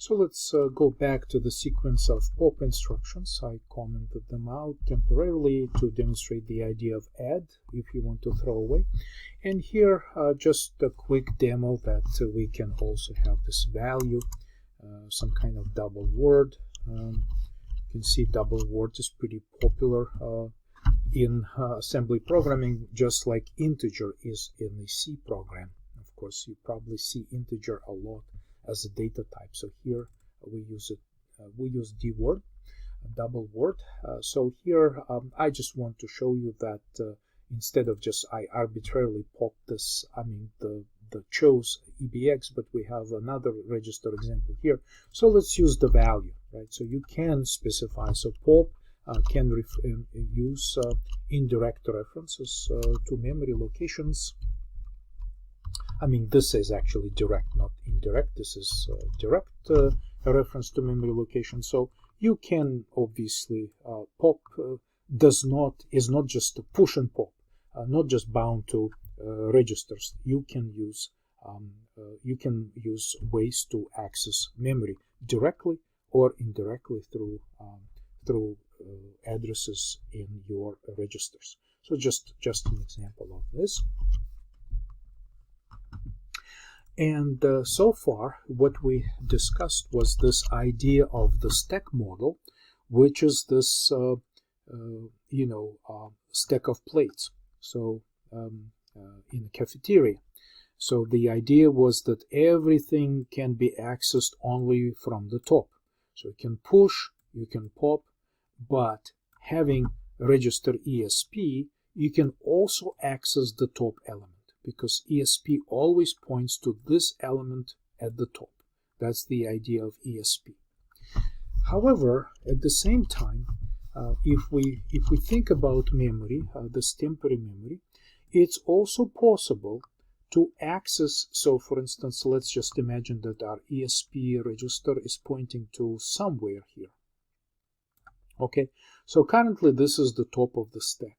So let's go back to the sequence of pop instructions. I commented them out temporarily to demonstrate the idea of add if you want to throw away. And here just a quick demo that we can also have this value, some kind of double word. You can see double word is pretty popular in assembly programming, just like integer is in the C program. Of course, you probably see integer a lot as a data type. So here we use it. We use dword, double word. So here I just want to show you that instead of just I arbitrarily pop this, the chose EBX, but we have another register example here. So let's use the value, right? So you can specify. So pop can use indirect references to memory locations. This is actually direct, not indirect. This is direct a reference to memory location. So you can obviously pop is not just a push and pop, not just bound to registers. You can use ways to access memory directly or indirectly through addresses in your registers. So just an example of this. And so far, what we discussed was this idea of the stack model, which is this, stack of plates. So in a cafeteria. So the idea was that everything can be accessed only from the top. So you can push, you can pop, but having register ESP, you can also access the top element, because ESP always points to this element at the top. That's the idea of ESP. However, at the same time, if we think about memory, this temporary memory, it's also possible to access. So for instance, let's just imagine that our ESP register is pointing to somewhere here. Okay, so currently this is the top of the stack.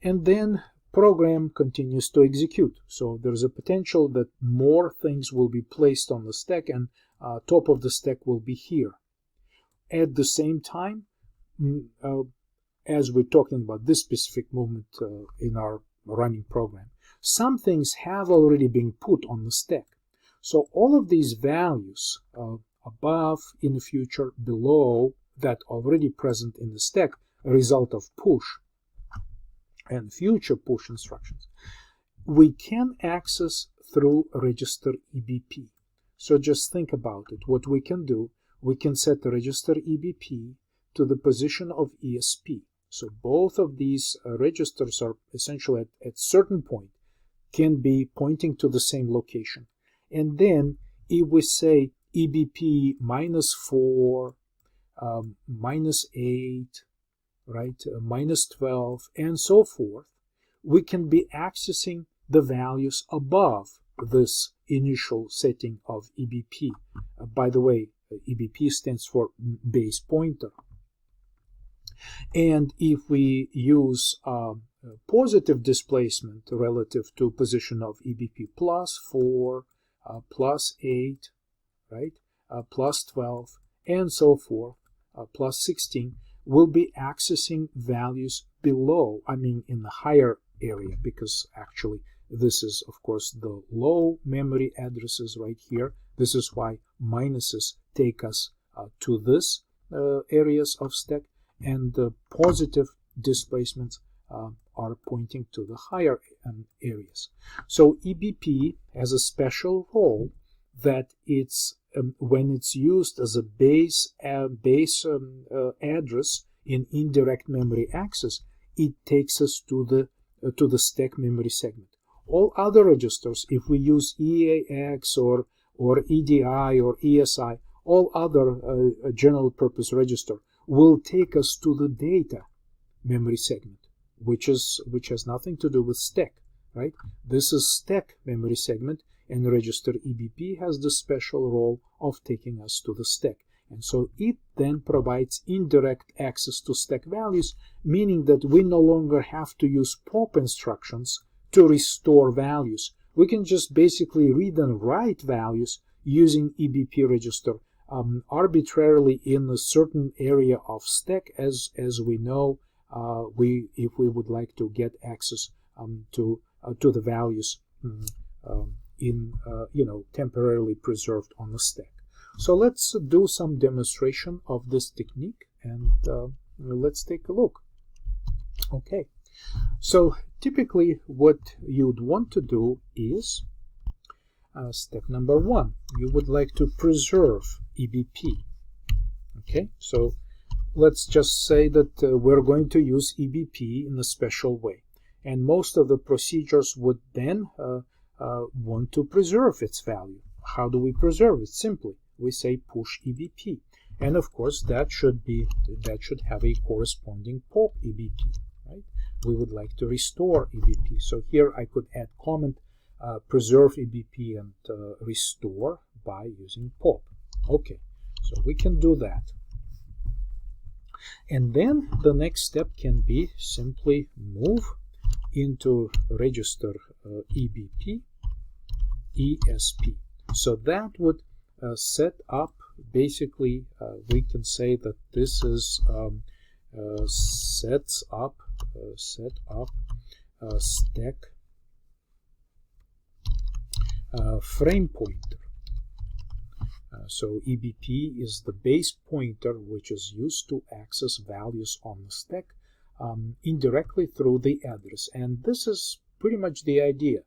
And then program continues to execute. So there's a potential that more things will be placed on the stack, and top of the stack will be here. At the same time, as we're talking about this specific movement in our running program, some things have already been put on the stack. So all of these values above, in the future, below, that already present in the stack, a result of push and future push instructions, we can access through register EBP. So just think about it. What we can do, we can set the register EBP to the position of ESP. So both of these registers are essentially at certain point can be pointing to the same location. And then if we say EBP -4, -8, right, -12, and so forth, we can be accessing the values above this initial setting of EBP. By the way, EBP stands for base pointer. And if we use positive displacement relative to position of EBP +4, +8, right, +12, and so forth, +16, we'll be accessing values below, in the higher area, because actually this is, of course, the low memory addresses right here. This is why minuses take us to this areas of stack, and the positive displacements are pointing to the higher areas. So EBP has a special role that it's when it's used as a base address in indirect memory access, it takes us to the stack memory segment. All other registers, if we use EAX or EDI or ESI, all other general purpose register will take us to the data memory segment, which has nothing to do with stack, right? This is stack memory segment, and register EBP has the special role of taking us to the stack. And so it then provides indirect access to stack values, meaning that we no longer have to use pop instructions to restore values. We can just basically read and write values using EBP register arbitrarily in a certain area of stack, as we know, if we would like to get access to the values temporarily preserved on the stack. So let's do some demonstration of this technique, and let's take a look. Okay, so typically what you'd want to do is step number 1. You would like to preserve EBP. Okay, so let's just say that we're going to use EBP in a special way, and most of the procedures would then want to preserve its value. How do we preserve it? Simply, we say push EBP, and of course that should have a corresponding pop EBP, right? We would like to restore EBP, so here I could add comment preserve EBP and restore by using pop. Okay, so we can do that. And then the next step can be simply move into register EBP ESP. So that would set up, basically we can say that this is set up stack frame pointer. So EBP is the base pointer which is used to access values on the stack indirectly through the address. And this is pretty much the idea.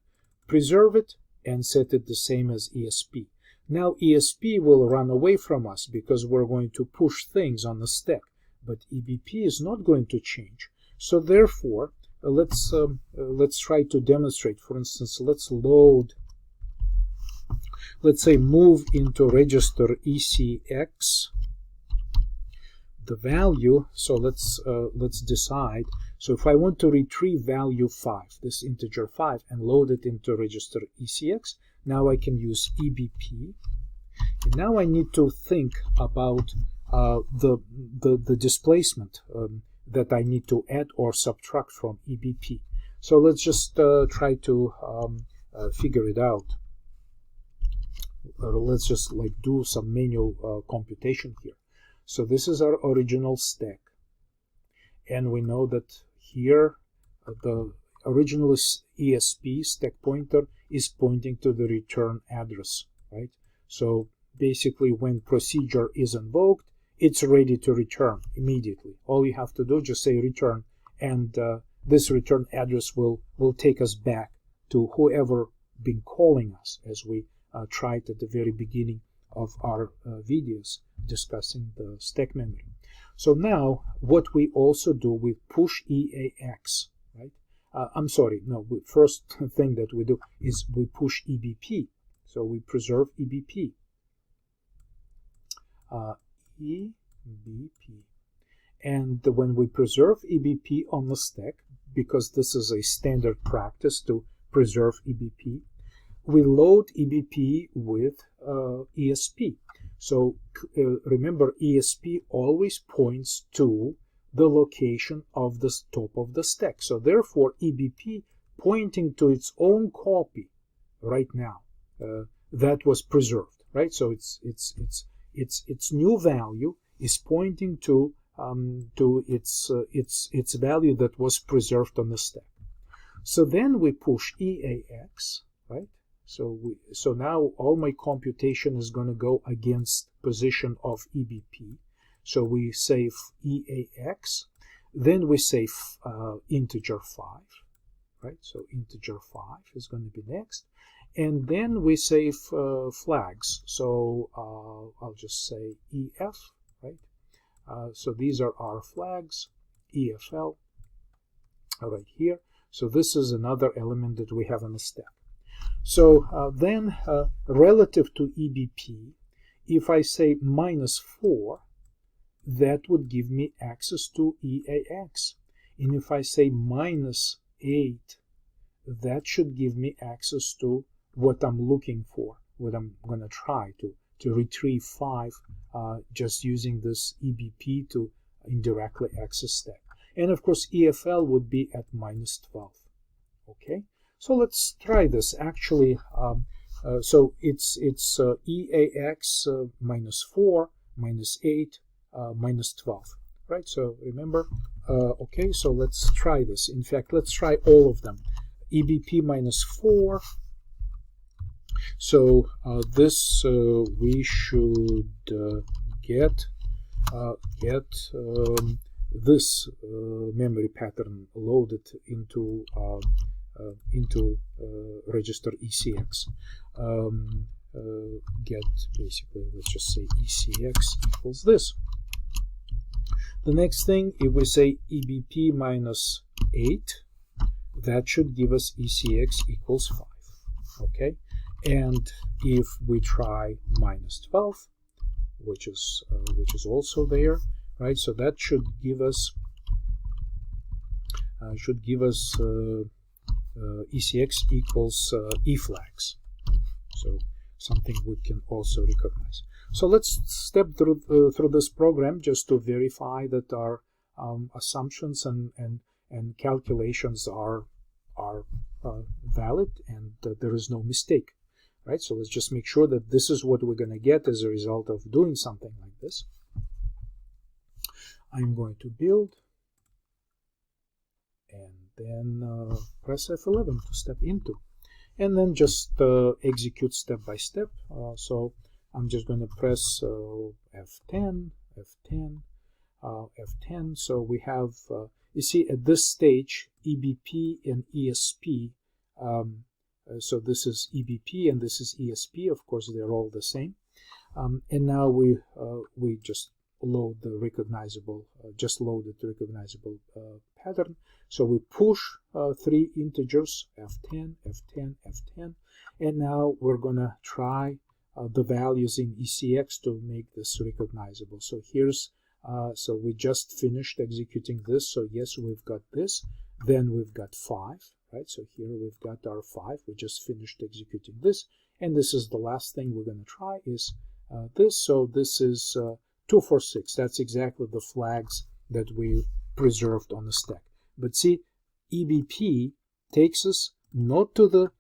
Preserve it and set it the same as ESP. Now ESP will run away from us because we're going to push things on the stack, but EBP is not going to change. So therefore, let's try to demonstrate. For instance, let's say move into register ECX the value. So let's decide. So if I want to retrieve value 5, this integer 5, and load it into register ECX, now I can use EBP. And now I need to think about the displacement that I need to add or subtract from EBP. So let's just try to figure it out. Let's just do some manual computation here. So this is our original stack, and we know that here the original ESP stack pointer is pointing to the return address, right? So basically when procedure is invoked, it's ready to return immediately. All you have to do, just say return, and this return address will take us back to whoever been calling us, as we tried at the very beginning of our videos discussing the stack memory. So now what we also do, we push EAX, right? I'm sorry, no, the first thing that we do is we push EBP. So we preserve EBP. EBP. And when we preserve EBP on the stack, because this is a standard practice to preserve EBP, we load EBP with ESP. So remember, ESP always points to the location of the top of the stack. So therefore, EBP pointing to its own copy right now that was preserved, right? So its new value is pointing to its value that was preserved on the stack. So then we push EAX, right? So now all my computation is going to go against position of EBP. So we save EAX, then we save integer 5, right? So integer 5 is going to be next, and then we save flags. So I'll just say EF, right? So these are our flags, EFL, right here. So this is another element that we have in the stack. So then relative to EBP, if I say -4, that would give me access to EAX. And if I say -8, that should give me access to what I'm looking for, what I'm going to try to retrieve 5 just using this EBP to indirectly access stack. And of course EFL would be at -12. Okay, so let's try this. Actually, So it's EAX minus 4, minus 8, minus 12, right? So remember, okay, so let's try this. In fact, let's try all of them. EBP minus 4. So this we should get this memory pattern loaded into register ECX. Get, basically, let's just say ECX equals this. The next thing, if we say EBP minus 8, that should give us ECX equals 5. Okay, and if we try minus 12, which is also there, right? So that should give us ECX equals E flags. So something we can also recognize. So let's step through this program just to verify that our assumptions and calculations are valid and that there is no mistake, right? So let's just make sure that this is what we're going to get as a result of doing something like this. I'm going to build and then press F11 to step into, and then just execute step by step. So I'm just going to press F10, F10, F10. So we have, you see, at this stage, EBP and ESP. So this is EBP and this is ESP. Of course, they're all the same. And now we just load the recognizable, loaded the recognizable pattern. So we push 3 integers, F10, F10, F10, and now we're gonna try the values in ECX to make this recognizable. So here's, so we just finished executing this. So yes, we've got this. Then we've got 5, right? So here we've got our 5. We just finished executing this, and this is the last thing we're gonna try is this. So this is 2, 4, 6. That's exactly the flags that we preserved on the stack. But see, EBP takes us not to the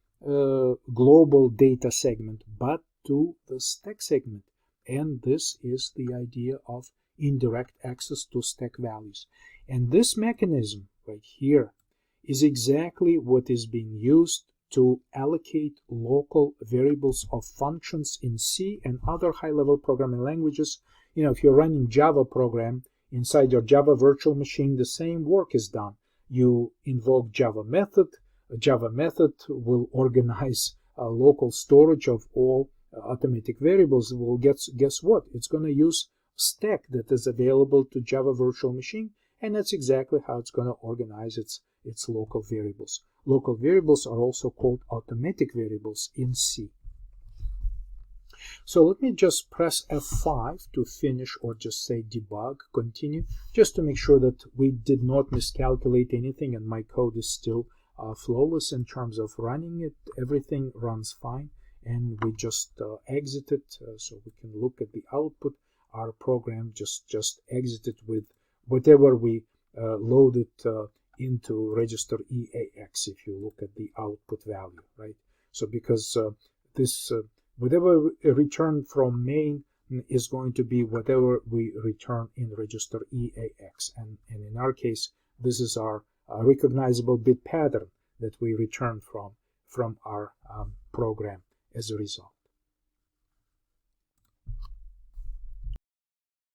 global data segment, but to the stack segment. And this is the idea of indirect access to stack values. And this mechanism right here is exactly what is being used to allocate local variables of functions in C and other high-level programming languages. You know, if you're running Java program inside your Java virtual machine, the same work is done. You invoke Java method. A Java method will organize local storage of all automatic variables. Well, guess what? It's going to use stack that is available to Java virtual machine, and that's exactly how it's going to organize its local variables. Local variables are also called automatic variables in C. So let me just press F5 to finish, or just say debug, continue, just to make sure that we did not miscalculate anything and my code is still flawless in terms of running it. Everything runs fine, and we just exit it so we can look at the output. Our program just exited with whatever we loaded into register EAX, if you look at the output value, right? So because this whatever return from main is going to be whatever we return in register EAX, and in our case, this is our recognizable bit pattern that we return from our program as a result.